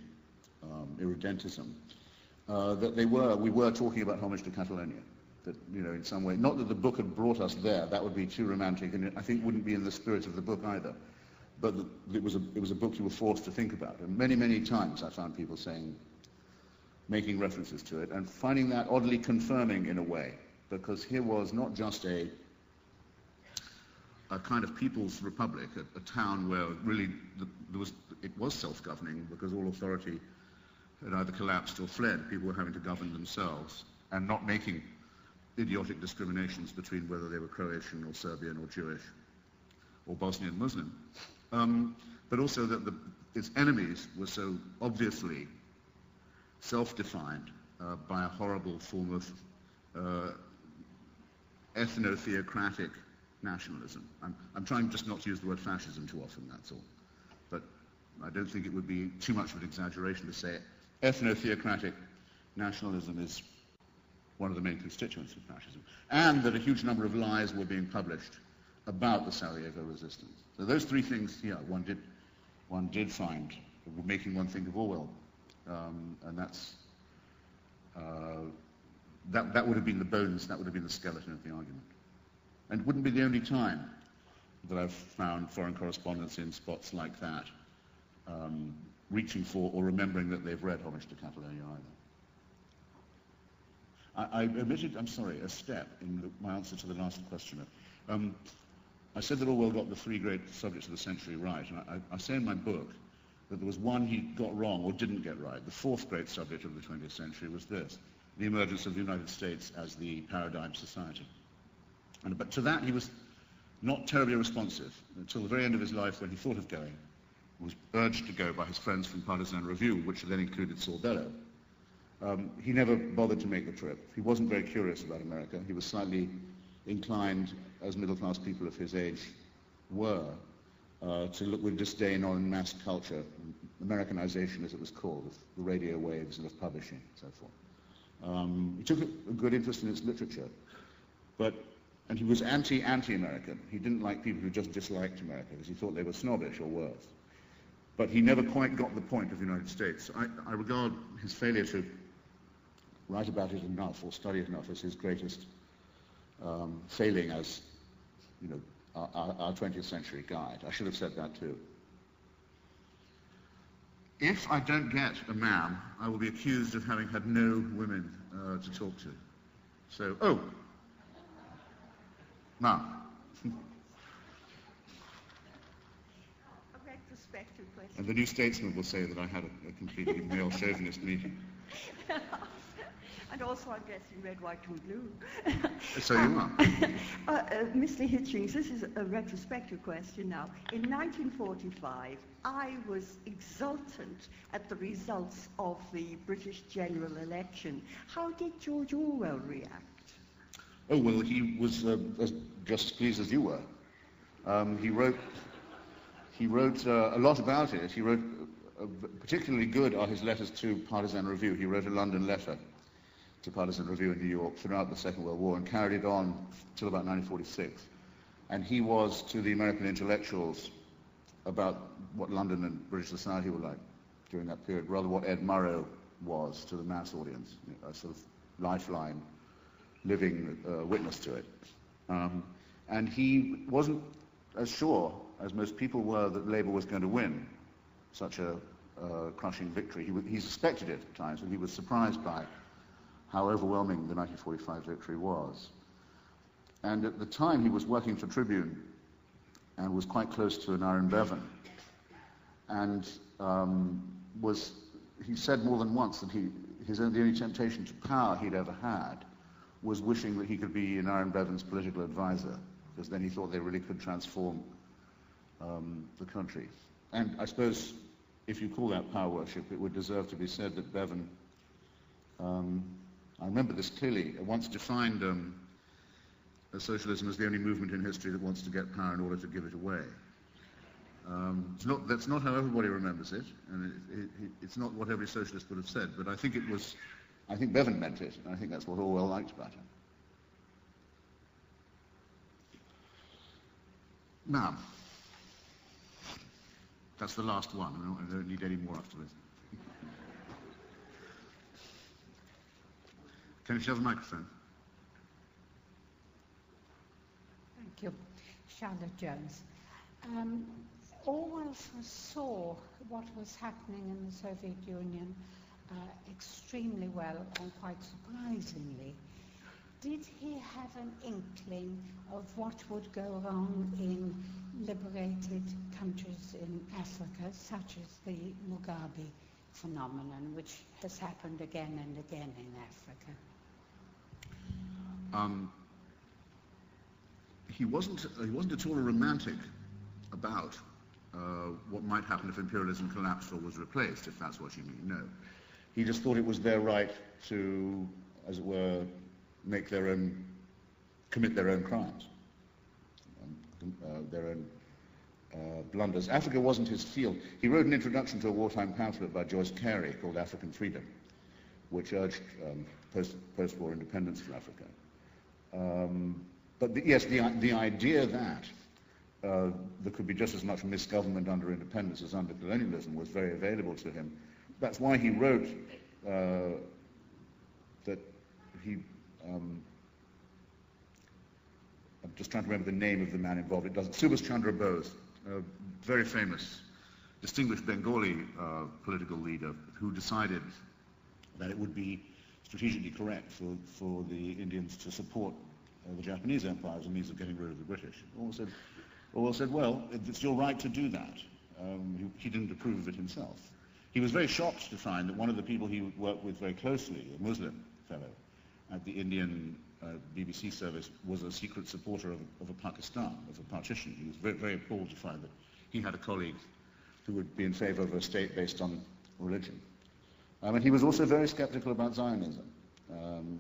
irredentism that we were talking about homage to Catalonia. That, you know, in some way, not that the book had brought us there, that would be too romantic, and I think wouldn't be in the spirit of the book either. But it was a book you were forced to think about. And many, many times I found people making references to it, and finding that oddly confirming in a way, because here was not just a kind of people's republic, a town where really it was self-governing, because all authority had either collapsed or fled. People were having to govern themselves and not making idiotic discriminations between whether they were Croatian or Serbian or Jewish or Bosnian Muslim. But also that its enemies were so obviously self-defined by a horrible form of ethno-theocratic nationalism. I'm trying just not to use the word fascism too often, that's all. But I don't think it would be too much of an exaggeration to say ethno-theocratic nationalism is one of the main constituents of fascism. And that a huge number of lies were being published about the Sarajevo resistance. So those three things, yeah, one did find, making one think of Orwell. And that would have been the bones, that would have been the skeleton of the argument. And it wouldn't be the only time that I've found foreign correspondents in spots like that, reaching for or remembering that they've read Homage to Catalonia either. I omitted, I'm sorry, a step in my answer to the last questioner. I said that Orwell got the three great subjects of the century right, and I say in my book that there was one he got wrong or didn't get right. The fourth great subject of the 20th century was this, the emergence of the United States as the paradigm society. But to that he was not terribly responsive until the very end of his life, when he thought of going, was urged to go by his friends from Partisan Review, which then included Saul Bellow. He never bothered to make the trip. He wasn't very curious about America. He was slightly inclined, as middle-class people of his age were, to look with disdain on mass culture, Americanization as it was called, of the radio waves and of publishing and so forth. He took a good interest in its literature, and he was anti-American. He didn't like people who just disliked America because he thought they were snobbish or worse. But he never quite got the point of the United States. I regard his failure to write about it enough or study it enough as his greatest failing as, our 20th century guide. I should have said that too. If I don't get a ma'am, I will be accused of having had no women to talk to. So, ma'am. A retrospective question. And the New Statesman will say that I had a completely male chauvinist meeting. And also I'm dressed in red, white and blue. So you are. Mr. Hitchens, this is a retrospective question now. In 1945, I was exultant at the results of the British general election. How did George Orwell react? Oh, well, he was just as pleased as you were. He wrote a lot about it. He wrote, particularly good are his letters to Partisan Review. He wrote a London letter to Partisan Review in New York throughout the Second World War and carried it on till about 1946. And he was to the American intellectuals about what London and British society were like during that period, rather what Ed Murrow was to the mass audience, a sort of lifeline, living witness to it. And he wasn't as sure as most people were that Labour was going to win such a crushing victory. He suspected it at times, and he was surprised by how overwhelming the 1945 victory was. And at the time he was working for Tribune and was quite close to an Aaron Bevan. And he said more than once that the only temptation to power he'd ever had was wishing that he could be an Aaron Bevan's political advisor, because then he thought they really could transform the country. And I suppose if you call that power worship, it would deserve to be said that Bevan, I remember this clearly, once defined socialism as the only movement in history that wants to get power in order to give it away. That's not how everybody remembers it, and it's not what every socialist would have said, but I think Bevan meant it, and I think that's what Orwell liked about him. Now, that's the last one. I don't need any more afterwards. Can you share the microphone? Thank you. Charlotte Jones. Orwell foresaw what was happening in the Soviet Union extremely well and quite surprisingly. Did he have an inkling of what would go wrong in liberated countries in Africa, such as the Mugabe phenomenon, which has happened again and again in Africa? He wasn't at all a romantic about what might happen if imperialism collapsed or was replaced, if that's what you mean. No. He just thought it was their right to, as it were, commit their own crimes, their own blunders. Africa wasn't his field. He wrote an introduction to a wartime pamphlet by Joyce Carey called African Freedom, which urged post-war independence for Africa. But the idea that there could be just as much misgovernment under independence as under colonialism was very available to him. That's why he wrote that he... I'm just trying to remember the name of the man involved. It doesn't. Subhash Chandra Bose, a very famous, distinguished Bengali political leader who decided that it would be strategically correct for the Indians to support the Japanese empire as a means of getting rid of the British. Orwell said, well, it's your right to do that. He didn't approve of it himself. He was very shocked to find that one of the people he worked with very closely, a Muslim fellow, at the Indian BBC service, was a secret supporter of a Pakistan, of a partition. He was very, very appalled to find that he had a colleague who would be in favor of a state based on religion. And he was also very skeptical about Zionism.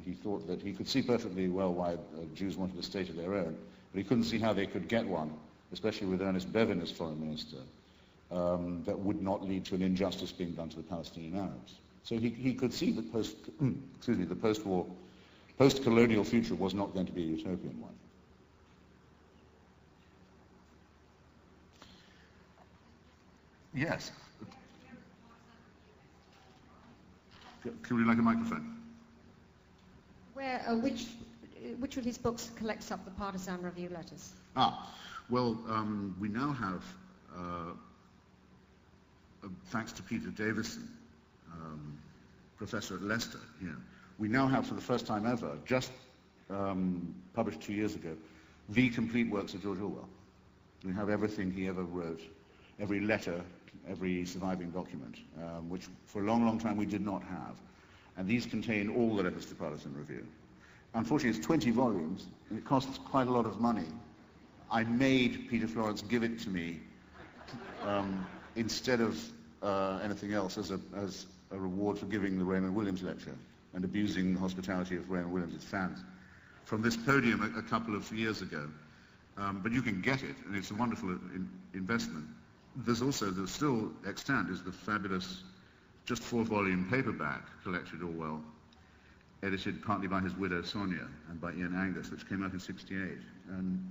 He thought that he could see perfectly well why Jews wanted a state of their own, but he couldn't see how they could get one, especially with Ernest Bevin as foreign minister, that would not lead to an injustice being done to the Palestinian Arabs. So he could see that the post-war, post-colonial future was not going to be a utopian one. Yes. Can we like a microphone? Which of his books collects up the partisan review letters? Well, we now have, thanks to Peter Davison, professor at Leicester here, we now have for the first time ever, just published 2 years ago, the complete works of George Orwell. We have everything he ever wrote, every letter, every surviving document, which for a long, long time we did not have. And these contain all the letters to Partisan Review. Unfortunately, it's 20 volumes, and it costs quite a lot of money. I made Peter Florence give it to me instead of anything else as a reward for giving the Raymond Williams lecture and abusing the hospitality of Raymond Williams' fans from this podium a couple of years ago. But you can get it, and it's a wonderful investment. There's still extant is the fabulous, just 4-volume paperback collected Orwell, edited partly by his widow Sonia and by Ian Angus, which came out in '68. And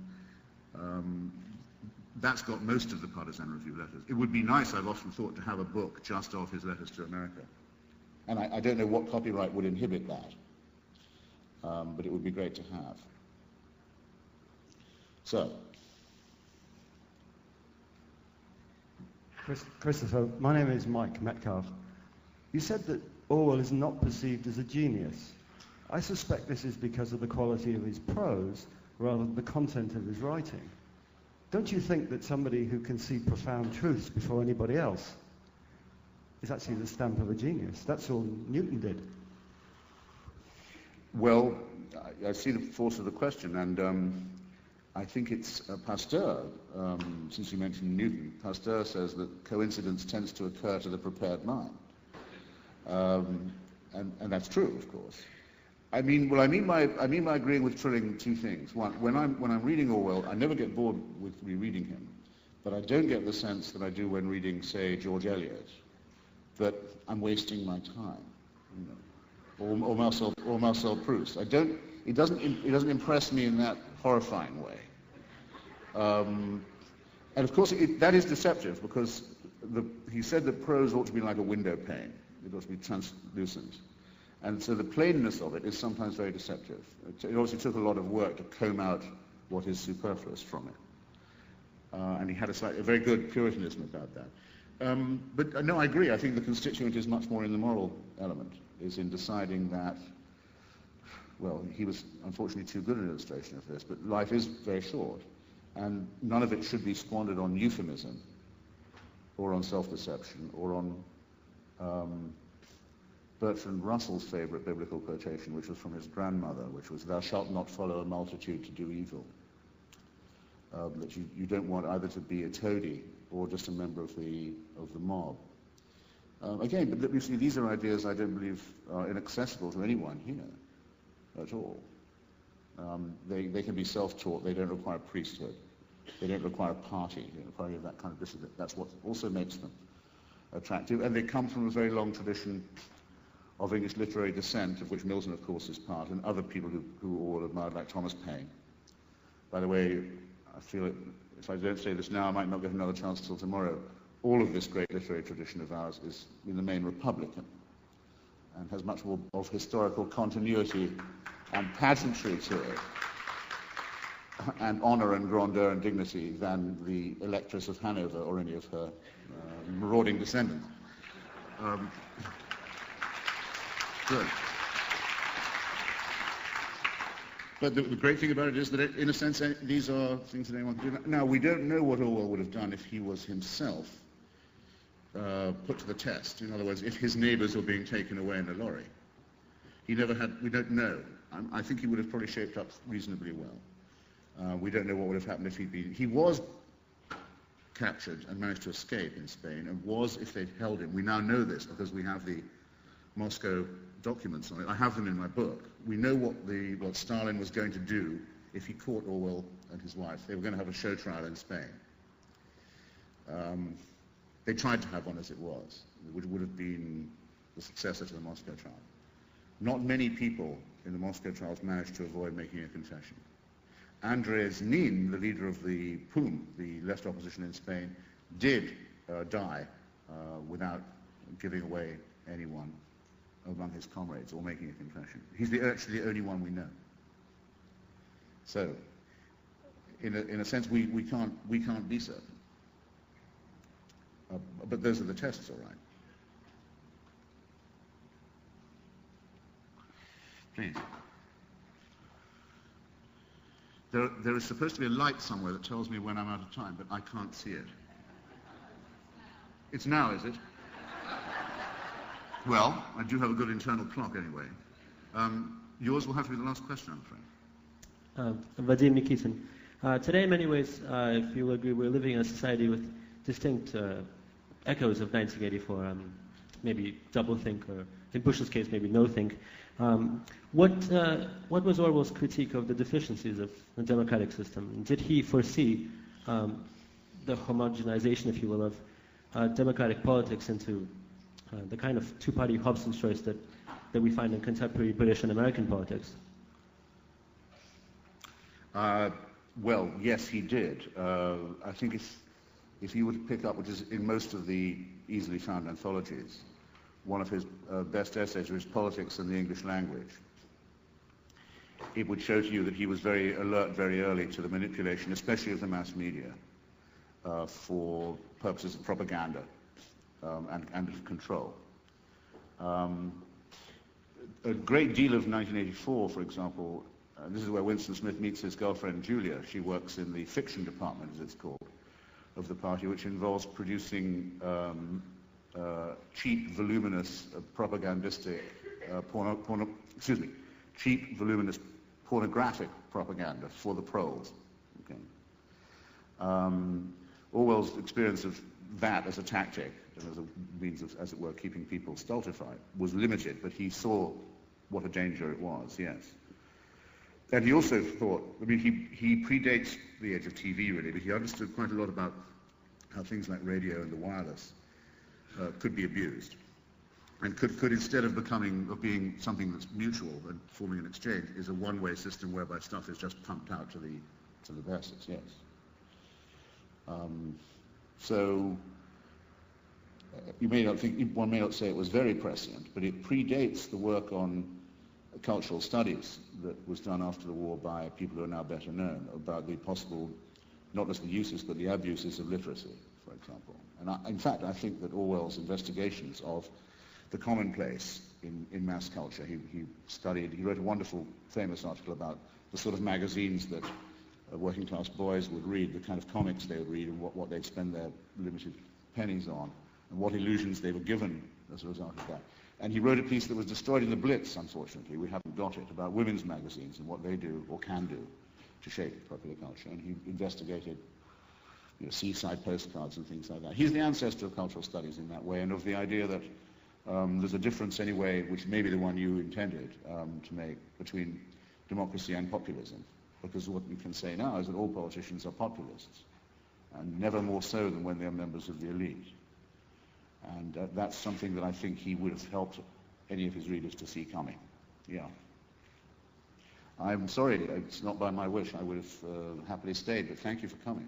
that's got most of the Partisan Review letters. It would be nice, I've often thought, to have a book just of his letters to America. And I don't know what copyright would inhibit that, but it would be great to have. So. Christopher, my name is Mike Metcalf. You said that Orwell is not perceived as a genius. I suspect this is because of the quality of his prose rather than the content of his writing. Don't you think that somebody who can see profound truths before anybody else is actually the stamp of a genius? That's all Newton did. Well, I see the force of the question, and I think it's Pasteur, since you mentioned Newton. Pasteur says that coincidence tends to occur to the prepared mind. And that's true, of course. I mean by agreeing with Trilling two things. One, when I'm reading Orwell, I never get bored with rereading him, but I don't get the sense that I do when reading, say, George Eliot, that I'm wasting my time, or Marcel Proust. It doesn't impress me in that horrifying way. And of course, that is deceptive, because he said that prose ought to be like a window pane. It ought to be translucent. And so the plainness of it is sometimes very deceptive. It obviously took a lot of work to comb out what is superfluous from it. And he had a very good Puritanism about that. But no, I agree. I think the constituent is much more in the moral element, is in deciding that, well, he was unfortunately too good an illustration of this, but life is very short. And none of it should be squandered on euphemism or on self-deception or on Bertrand Russell's favorite biblical quotation, which was from his grandmother, which was, "Thou shalt not follow a multitude to do evil." That you don't want either to be a toady or just a member of the mob. Again, but you see, these are ideas I don't believe are inaccessible to anyone here at all. They can be self-taught. They don't require priesthood. They don't require a party. They don't require that kind of discipline. That's what also makes them attractive. And they come from a very long tradition of English literary descent, of which Milton, of course, is part, and other people who all admired, like Thomas Paine. By the way, I feel if I don't say this now, I might not get another chance till tomorrow. All of this great literary tradition of ours is, in the main, Republican, and has much more of historical continuity and pageantry to it, and honor and grandeur and dignity than the Electress of Hanover or any of her marauding descendants. Good. But the great thing about it is that, in a sense, these are things that anyone can do. Now, we don't know what Orwell would have done if he was himself put to the test. In other words, if his neighbors were being taken away in a lorry. We don't know. I think he would have probably shaped up reasonably well. We don't know what would have happened if he was captured and managed to escape in Spain, and was, if they'd held him. We now know this because we have the Moscow documents on it. I have them in my book. We know what Stalin was going to do if he caught Orwell and his wife. They were going to have a show trial in Spain. They tried to have one as it was. It would have been the successor to the Moscow trial. Not many people in the Moscow trials managed to avoid making a confession. Andres Nin, the leader of the PUM, the left opposition in Spain, did die without giving away anyone among his comrades or making a confession. He's actually the only one we know. So, in a sense, we can't be certain. But those are the tests, all right. Please. There is supposed to be a light somewhere that tells me when I'm out of time, but I can't see it. It's now, is it? Well, I do have a good internal clock anyway. Yours will have to be the last question, I'm afraid. Vadim Nikitin. Today, in many ways, if you will agree, we're living in a society with distinct echoes of 1984, maybe double-think, or in Bush's case, maybe no-think. What was Orwell's critique of the deficiencies of the democratic system? Did he foresee the homogenization, if you will, of democratic politics into the kind of two-party Hobson's choice that we find in contemporary British and American politics? Well, yes, he did. I think if you were to pick up, which is in most of the easily found anthologies, one of his best essays was Politics and the English Language. It would show to you that he was very alert very early to the manipulation, especially of the mass media, for purposes of propaganda and of control. A great deal of 1984, for example, this is where Winston Smith meets his girlfriend Julia. She works in the fiction department, as it's called, of the party, which involves producing cheap, voluminous, propagandistic, cheap, voluminous, pornographic propaganda for the proles. Okay. Orwell's experience of that as a tactic, and as a means of, as it were, keeping people stultified, was limited, but he saw what a danger it was, yes. And he also thought, I mean, he predates the age of TV, really, but he understood quite a lot about how things like radio and the wireless could be abused, and could instead of being something that's mutual and forming an exchange, is a one-way system whereby stuff is just pumped out to the masses. Yes. So you may not think, one may not say it was very prescient, but it predates the work on cultural studies that was done after the war by people who are now better known about the possible, not just the uses, but the abuses of literacy, for example. And in fact, I think that Orwell's investigations of the commonplace in mass culture, he wrote a wonderful, famous article about the sort of magazines that working class boys would read, the kind of comics they would read, and what they'd spend their limited pennies on, and what illusions they were given as a result of that. And he wrote a piece that was destroyed in the Blitz, unfortunately, we haven't got it, about women's magazines and what they do, or can do, to shape popular culture. And he investigated seaside postcards and things like that. He's the ancestor of cultural studies in that way, and of the idea that there's a difference anyway, which may be the one you intended to make, between democracy and populism. Because what we can say now is that all politicians are populists, and never more so than when they're members of the elite. And that's something that I think he would have helped any of his readers to see coming. Yeah. I'm sorry, it's not by my wish. I would have happily stayed, but thank you for coming.